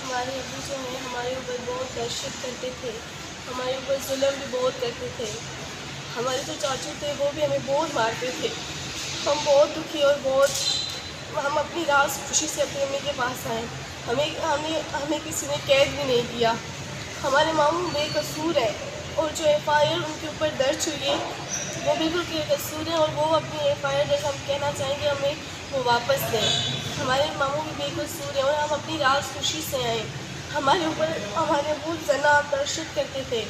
ہمارے ابو جو ہیں ہمارے اوپر بہت دہشت کرتے تھے، ہمارے اوپر ظلم بھی بہت کرتے تھے۔ ہمارے جو چاچو تھے وہ بھی ہمیں بہت مارتے تھے۔ ہم بہت دکھی اور ہم اپنی راز خوشی سے اپنی امی کے پاس آئے۔ ہمیں کسی نے قید بھی نہیں کیا۔ ہمارے ماموں بے قصور ہیں اور جو ایف آئی آر ان کے اوپر درج ہوئی ہے وہ بالکل بے قصور ہے، اور وہ اپنی ایف آئی آر جیسا ہم کہنا چاہیں گے ہمیں وہ واپس لیں۔ ہمارے ماموں بھی بے قصور ہیں اور ہم اپنی راز خوشی سے آئے۔ ہمارے اوپر ہمارے ابو زنا ترشد کرتے تھے،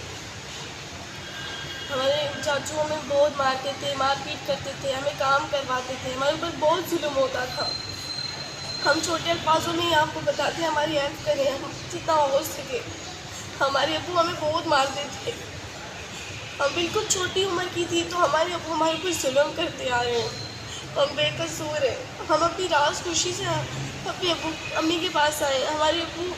ہمارے چاچو ہمیں بہت مارتے تھے، مار پیٹ کرتے تھے، ہمیں کام کرواتے تھے، ہمارے اوپر بہت ظلم ہوتا تھا۔ ہم چھوٹے الفاظوں میں ہی آپ کو بتاتے ہیں، ہماری ہیلپ کریں، ہم جتنا ہو سکے۔ ہمارے ابو ہمیں بہت مارتے تھے۔ ہم بالکل چھوٹی عمر کی تھی تو ہمارے ابو ہمارے اوپر ظلم کرتے آ رہے ہیں۔ ہم بے قصور ہیں۔ ہم اپنی راز خوشی سے اپنے امی کے پاس آئے۔ ہمارے ابو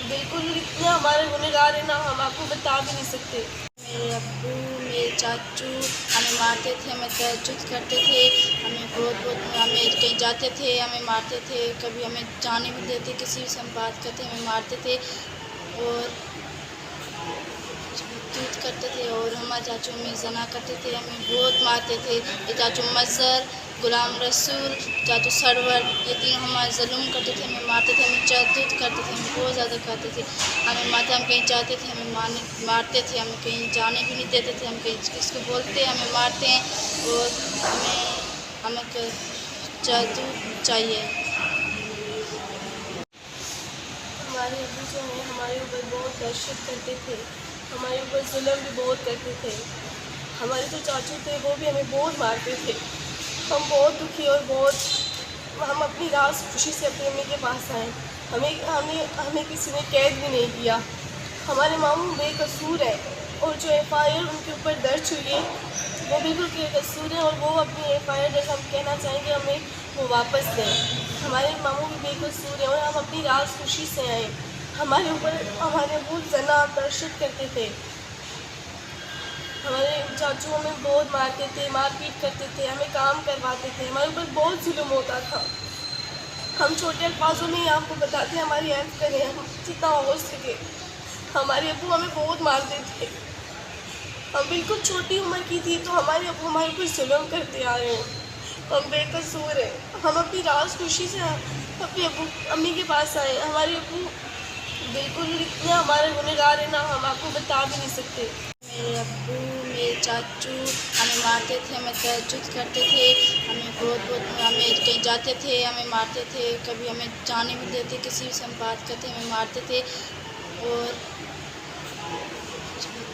بالکل اتنا ہمارے گنہگار ہیں، نہ ہم آپ کو بتا بھی نہیں سکتے۔ میرے ابو، میرے چاچو ہمیں مارتے تھے، ہمیں تہجد کرتے تھے، ہمیں کہیں جاتے تھے ہمیں مارتے تھے، کبھی ہمیں جانے بھی دیتے، کسی سے ہم بات کرتے ہمیں مارتے تھے اور تہجد کرتے تھے، اور ہمارے چاچو ہمیں زنا کرتے تھے، ہمیں بہت مارتے تھے۔ یہ چاچو مظہر، غلام رسول، چاچو سرور، یہ تین ہمارے ظلم کرتے تھے، ہمیں مارتے تھے، ہمیں تہجد کرتے تھے، ہمیں بہت زیادہ کرتے تھے، ہمیں مارتے، ہم کہیں جاتے تھے ہمیں مارتے تھے، ہمیں کہیں جانے بھی نہیں دیتے تھے، ہم کہیں کس کو بولتے ہیں ہمیں مارتے ہیں، اور ہمیں تہجد چاہیے۔ ہمارے ابو جو ہیں ہمارے اوپر بہت دہشت کرتے تھے، ہمارے اوپر ظلم بھی بہت کرتے تھے۔ ہمارے جو چاچو تھے وہ بھی ہمیں بہت مارتے تھے۔ ہم بہت دکھی اور ہم اپنی راز خوشی سے اپنی امی کے پاس آئے۔ ہمیں کسی نے قید بھی نہیں کیا۔ ہمارے ماموں بے قصور ہیں اور جو ایف آئی آر ان کے اوپر درج ہوئی ہے وہ بالکل بے قصور ہے، اور وہ اپنی ایف آئی آر جیسا ہم کہنا چاہیں گے ہمیں وہ واپس لیں۔ ہمارے ماموں بھی بے قصور ہیں اور ہم اپنی راز خوشی سے آئے۔ ہمارے اوپر ہمارے ابو زنا ترشد کرتے تھے، ہمارے چاچو ہمیں بہت مارتے تھے، مار پیٹ کرتے تھے، ہمیں کام کرواتے تھے، ہمارے اوپر بہت ظلم ہوتا تھا۔ ہم چھوٹے الفاظوں میں ہی آپ کو بتاتے ہیں، ہماری ہیلپ کریں، ہم جتنا ہو سکے۔ ہمارے ابو ہمیں بہت مارتے تھے۔ ہم بالکل چھوٹی عمر کی تھی تو ہمارے ابو ہمارے اوپر ظلم کرتے آ رہے ہیں۔ ہم بے قصور ہیں۔ ہم اپنی راز خوشی سے اپنے امی کے پاس آئے۔ ہمارے ابو بالکل اتنا ہمارے گنہگار ہیں، نہ ہم آپ کو بتا بھی نہیں سکتے۔ میرے ابو، میرے چاچو ہمیں مارتے تھے، ہمیں تہجد کرتے تھے، ہمیں کہیں جاتے تھے ہمیں مارتے تھے، کبھی ہمیں جانے بھی دیتے، کسی سے ہم بات کرتے ہمیں مارتے تھے اور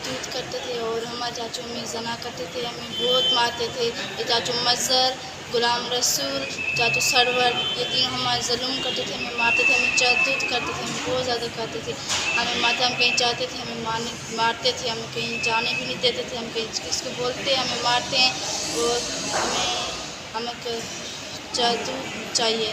تہجد کرتے تھے، اور ہمارے چاچو ہمیں زنا کرتے تھے، ہمیں بہت مارتے تھے۔ یہ چاچو مظہر، غلام رسول، چاچو سرور، یہ تین ہمارے ظلم کرتے تھے، ہمیں مارتے تھے، ہمیں تہجد کرتے تھے، ہمیں بہت زیادہ کرتے تھے، ہمیں مارتے، ہم کہیں جاتے تھے ہمیں مارتے تھے، ہمیں کہیں جانے بھی نہیں دیتے تھے، ہم کہیں کس کو بولتے ہیں ہمیں مارتے ہیں، اور ہمیں تہجد چاہیے۔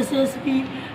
SSP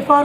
FIR